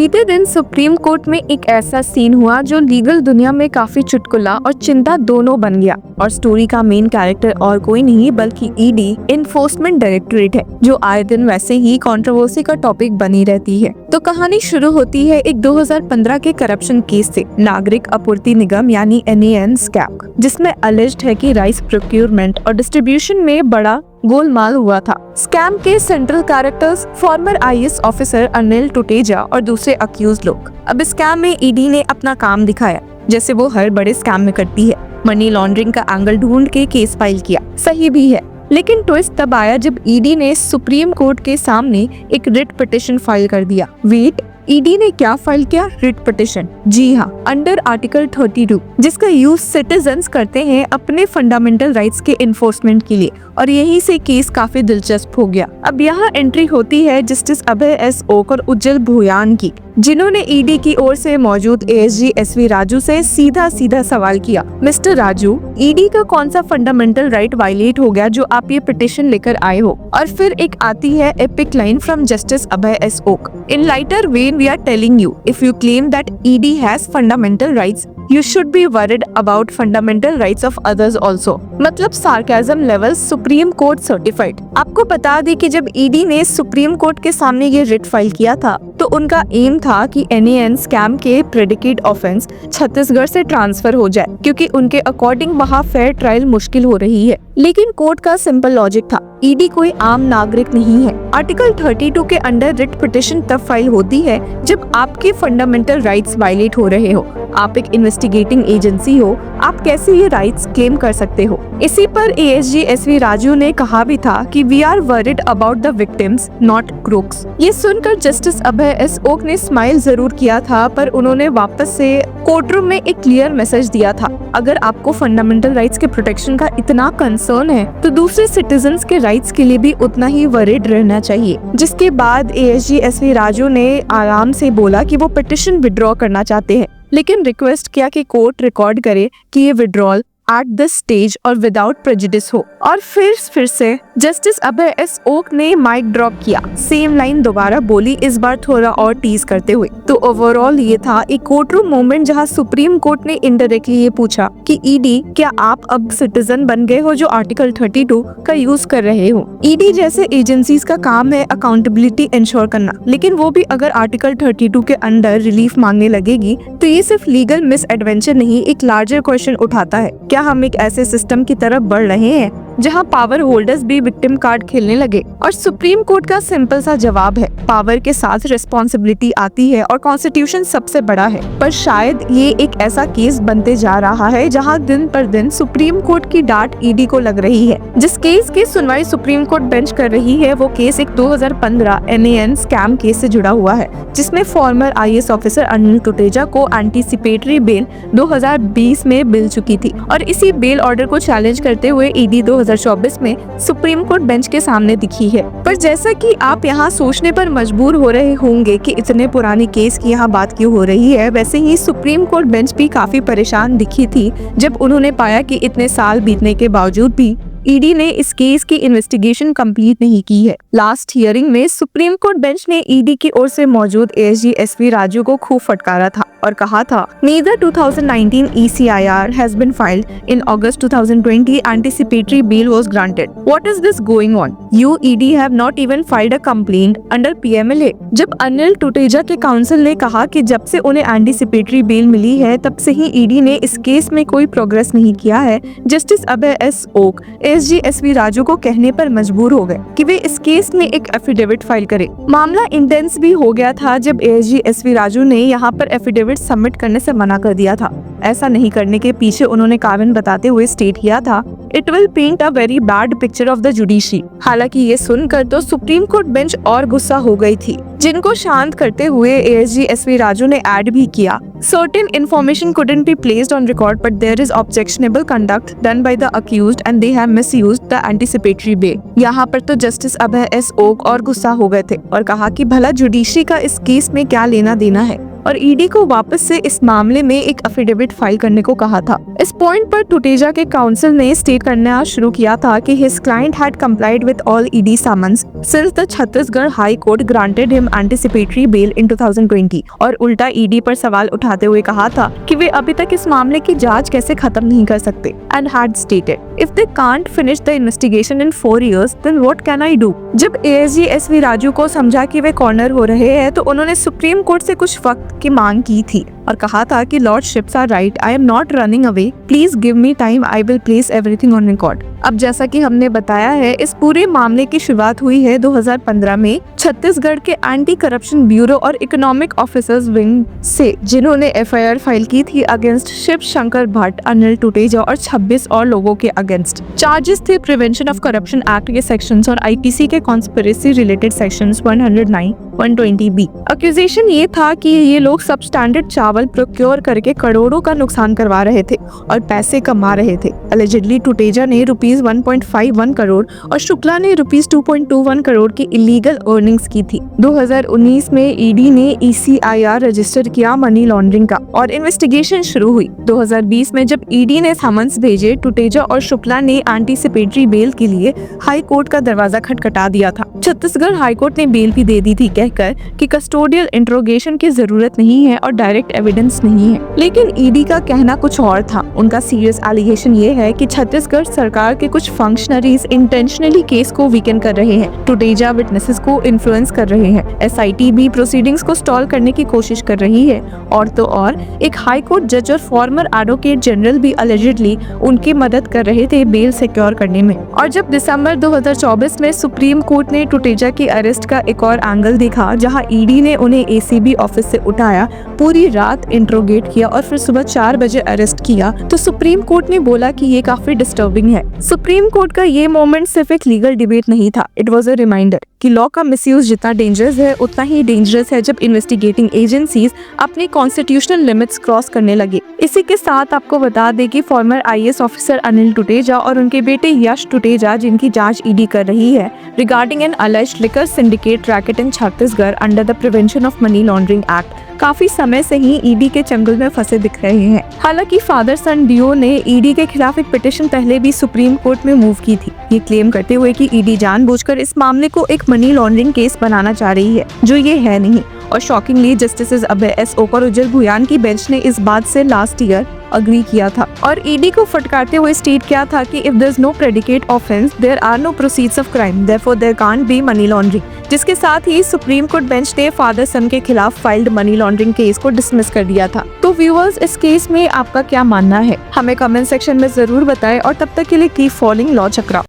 बीते दिन supreme court में एक ऐसा सीन हुआ जो लीगल दुनिया में काफी चुटकुला और चिंता दोनों बन गया। और स्टोरी का मेन कैरेक्टर और कोई नहीं बल्कि ईडी इन्फोर्समेंट डायरेक्टरेट है, जो आए दिन वैसे ही कंट्रोवर्सी का टॉपिक बनी रहती है। तो कहानी शुरू होती है एक 2015 के करप्शन केस से, नागरिक आपूर्ति निगम यानी NAN स्कैम, जिसमें अलिज्ड है कि राइस प्रोक्योरमेंट और डिस्ट्रीब्यूशन में बड़ा गोलमाल हुआ था। स्कैम के central characters farmer IAS officer Anil Tuteja और दूसरे अक्यूज लोग। अब स्कैम में ईडी ने अपना काम दिखाया, जैसे वो हर बड़े स्कैम में करती है। मनी लॉन्ड्रिंग का एंगल ढूंढ के केस फाइल किया, सही भी है। लेकिन ट्विस्ट तब आया जब ईडी ने सुप्रीम कोर्ट के सामने एक रिट पिटिशन फाइल कर दिया। वेट, ईडी ने क्या फाइल किया? Writ petition. जी हाँ, अंडर आर्टिकल 32, जिसका यूज सिटीजन्स करते हैं अपने फंडामेंटल राइट्स के इन्फोर्समेंट के लिए। और यहीं से केस काफी दिलचस्प हो गया। अब यहाँ एंट्री होती है जस्टिस अभय S ओक और उज्जवल भूयान की, जिन्होंने ईडी की ओर से मौजूद ASG SV राजू से सीधा सवाल किया, मिस्टर राजू, ईडी का कौन सा फंडामेंटल राइट वायलेट हो गया जो आप ये पिटिशन लेकर आए हो? और फिर एक आती है epic line from justice Abhay S Oka, in lighter vein we are telling you, if you claim that ED has fundamental rights, you should be worried about fundamental rights of others also। मतलब sarcasm level supreme court certified. आपको बता दी कि जब ED ने supreme court के सामने ये writ file किया था, तो उनका एम था कि NAN स्कैम के प्रेडिकेट ऑफेंस छत्तीसगढ़ से ट्रांसफर हो जाए, क्योंकि उनके अकॉर्डिंग वहाँ फेयर ट्रायल मुश्किल हो रही है। लेकिन कोर्ट का सिंपल लॉजिक था, ईडी कोई आम नागरिक नहीं है। आर्टिकल 32 के अंडर रिट पिटिशन तब फाइल होती है जब आपके फंडामेंटल राइट्स वायलेट हो रहे हो। आप एक इन्वेस्टिगेटिंग एजेंसी हो, आप कैसे ये राइट्स क्लेम कर सकते हो? इसी पर ASG SV राजू ने कहा भी था कि we are worried about the victims not crooks. ये सुनकर जस्टिस अभय S ओक ने स्माइल जरूर किया था, पर उन्होंने वापस से कोर्टरूम में एक क्लियर मैसेज दिया था, अगर आपको फंडामेंटल राइट्स के प्रोटेक्शन का इतना कंसर्न है तो दूसरे सिटीजन्स के राइट्स के लिए भी उतना ही वरिड रहना चाहिए। जिसके बाद ASG SV राजू ने आराम से बोला कि वो पिटिशन विड्रॉ करना चाहते हैं, लेकिन रिक्वेस्ट किया कि कोर्ट रिकॉर्ड करे कि ये विड्रॉल एट दिस स्टेज और विदाउट प्रेजुडिस हो। और फिर से जस्टिस अभय S ओक ने माइक ड्रॉप किया, सेम लाइन दोबारा बोली, इस बार थोड़ा और टीज करते हुए। तो ओवरऑल ये था एक कोर्टरूम मोमेंट जहां सुप्रीम कोर्ट ने इनडायरेक्टली ये पूछा कि ईडी, क्या आप अब सिटीजन बन गए हो जो आर्टिकल 32 का यूज कर रहे हो? ईडी जैसे एजेंसीज का काम है अकाउंटेबिलिटी इंश्योर करना, लेकिन वो भी अगर आर्टिकल 32 के अंडर रिलीफ मांगने लगेगी तो ये सिर्फ लीगल मिस एडवेंचर नहीं, एक लार्जर क्वेश्चन उठाता है, क्या हम एक ऐसे सिस्टम की तरफ बढ़ रहे हैं जहां पावर होल्डर्स भी विक्टिम कार्ड खेलने लगे? और सुप्रीम कोर्ट का सिंपल सा जवाब है, पावर के साथ रिस्पॉन्सिबिलिटी आती है और कॉन्स्टिट्यूशन सबसे बड़ा है। पर शायद ये एक ऐसा केस बनते जा रहा है जहां दिन पर दिन सुप्रीम कोर्ट की डांट ईडी को लग रही है। जिस केस की सुनवाई सुप्रीम कोर्ट बेंच कर रही है वो केस एक 2015 NAN स्कैम केस से जुड़ा हुआ है, जिसमें farmer IAS officer Anil Tuteja को एंटीसिपेटरी बेल 2020 में मिल चुकी थी। और इसी बेल ऑर्डर को चैलेंज करते हुए ईडी 2024 में सुप्रीम कोर्ट बेंच के सामने दिखी है। पर जैसा कि आप यहाँ सोचने पर मजबूर हो रहे होंगे कि इतने पुराने केस की यहाँ बात क्यों हो रही है, वैसे ही सुप्रीम कोर्ट बेंच भी काफी परेशान दिखी थी जब उन्होंने पाया कि इतने साल बीतने के बावजूद भी ईडी ने इस केस की इन्वेस्टिगेशन कंप्लीट नहीं की है। लास्ट हियरिंग में सुप्रीम कोर्ट बेंच ने ईडी की ओर से मौजूद ASG SV राजू को खूब फटकारा था और कहा था, neither 2019 ECIR has been filed in August 2020 anticipatory bail was granted. What is this going on? You ED have not even filed a complaint under PMLA। जब अनिल टुटेजा के काउंसिल ने कहा कि जब से उन्हें एंटीसिपेटरी बेल मिली है तब से ही ईडी ने इस केस में कोई प्रोग्रेस नहीं किया है, justice Abhay S Oka ASG SV Raju को कहने पर मजबूर हो गए कि वे इस केस में एक एफिडेविट फाइल करें। मामला इंटेंस भी हो गया था जब ASG SV राजू ने यहाँ पर एफिडेविट सबमिट करने से मना कर दिया था। ऐसा नहीं करने के पीछे उन्होंने कारण बताते हुए स्टेट किया था, it will paint a very bad picture of the judiciary. हालांकि ये सुनकर तो सुप्रीम कोर्ट बेंच और गुस्सा हो गई थी, जिनको शांत करते हुए ASG SV राजू ने ऐड भी किया, certain information couldn't be placed on record but there is objectionable conduct done by the accused and they have misused the anticipatory bail। यहाँ पर तो जस्टिस अभय S ओक और गुस्सा हो गए थे और कहा कि भला जुडिशरी का इस केस में क्या लेना देना है। और ईडी को वापस से इस मामले में एक एफिडेविट फाइल करने को कहा था। इस पॉइंट पर टुटेजा के काउंसिल ने स्टेट करना शुरू किया था कि his client had complied with all ED summons since the Chhattisgarh high court granted him anticipatory bail in 2020 और उल्टा ईडी पर सवाल उठाते हुए कहा था कि वे अभी तक इस मामले की जांच कैसे खत्म नहीं कर सकते and had stated if they can't finish the investigation in 4 years then what can I do. जब एएसजी एसवी राजू को समझा कि वे कॉर्नर हो रहे हैं तो उन्होंने सुप्रीम कोर्ट से कुछ वक्त की मांग की थी और कहा था कि lordships are right, I am not running away, please give me time, I will place everything on record. अब जैसा कि हमने बताया है, इस पूरे मामले की शुरुआत हुई है 2015 में छत्तीसगढ़ के एंटी करप्शन ब्यूरो और इकोनॉमिक ऑफिसर्स विंग से, जिन्होंने एफआईआर फाइल की थी अगेंस्ट शिव शंकर भट्ट, अनिल टुटेजा और 26 और लोगों के अगेंस्ट। चार्जेस थे प्रिवेंशन ऑफ करप्शन एक्ट के सेक्शंस और आईपीसी के conspiracy related sections 109, 120B। Accusation ये था कि ये लोग सब स्टैंडर्ड चावल प्रोक्योर करके करोड़ों का नुकसान करवा रहे थे और पैसे कमा रहे थे। अलेजिडली टुटेजा ने रुपीस 1.51 करोड़ और शुक्ला ने रुपीस 2.21 करोड़ की इलीगल अर्निंग्स की थी। 2019 में ईडी ने ECIR रजिस्टर किया मनी लॉन्ड्रिंग का और इन्वेस्टिगेशन शुरू हुई। 2020 में जब ईडी ने समन्स भेजे, टुटेजा और शुक्ला ने एंटीसिपेटरी बेल के लिए हाई कोर्ट का दरवाजा खटखटा दिया था। छत्तीसगढ़ हाई कोर्ट ने बेल भी दे दी थी, कहकर कि कस्टोडियल इंट्रोगेशन की जरूरत नहीं है और डायरेक्ट एविडेंस नहीं है। लेकिन ईडी का कहना कुछ और था। उनका सीरियस एलिगेशन ये है कि छत्तीसगढ़ सरकार के कुछ फंक्शनरीज इंटेंशनली केस को वीकन कर रहे हैं, टुटेजा विटनेसेस को इन्फ्लुएंस कर रहे हैं, एसआईटी भी प्रोसीडिंग्स को स्टॉल करने की कोशिश कर रही है और तो और एक हाई कोर्ट जज और फॉर्मर एडवोकेट जनरल भी अलेजिडली उनकी मदद कर रहे थे बेल सिक्योर करने में। और जब दिसंबर 2024 में सुप्रीम कोर्ट ने टुटेजा की अरेस्ट का एक और एंगल देखा, जहां ईडी ने उन्हें एसीबी ऑफिस से उठाया, पूरी रात इंट्रोगेट किया और फिर सुबह 4 बजे अरेस्ट किया, तो सुप्रीम कोर्ट ने बोला कि ये काफी डिस्टर्बिंग है। सुप्रीम कोर्ट का ये मोमेंट सिर्फ एक लीगल डिबेट नहीं था, इट वाज अ रिमाइंडर कि लॉ का मिसयूज जितना डेंजरस है उतना ही डेंजरस है जब इन्वेस्टिगेटिंग एजेंसीज अपनी कॉन्स्टिट्यूशनल लिमिट्स क्रॉस करने लगे। इसी के साथ आपको बता दें कि farmer IAS officer Anil Tuteja और उनके बेटे यश टुटेजा, जिनकी जांच ईडी कर रही है regarding an alleged liquor syndicate racket in Chhattisgarh under the prevention of money laundering act, काफी समय से ही ईडी के चंगुल में फंसे दिख रहे हैं। हालांकि फादर सन डियो ने ईडी के खिलाफ एक पिटीशन पहले भी सुप्रीम कोर्ट में मूव की थी, ये क्लेम करते हुए कि ईडी जानबूझकर इस मामले को एक मनी लॉन्ड्रिंग केस बनाना चाह रही है, जो ये है नहीं। और शॉकिंगली जस्टिस अभय एस ओक और उज्जवल भुयान की बेंच ने इस बात से लास्ट ईयर अग्री किया था और ईडी को फटकारते हुए स्टेट किया था कि if there is no predicate offence there are no proceeds of crime, therefore there can't be money laundering. जिसके साथ ही सुप्रीम कोर्ट बेंच ने फादर सन के खिलाफ फाइल्ड मनी लॉन्ड्रिंग केस को डिसमिस कर दिया था। तो व्यूअर्स, इस केस में आपका क्या मानना है, हमें कमेंट सेक्शन में जरूर बताएं और तब तक के लिए कीप फॉलोइंग लॉ चक्रा।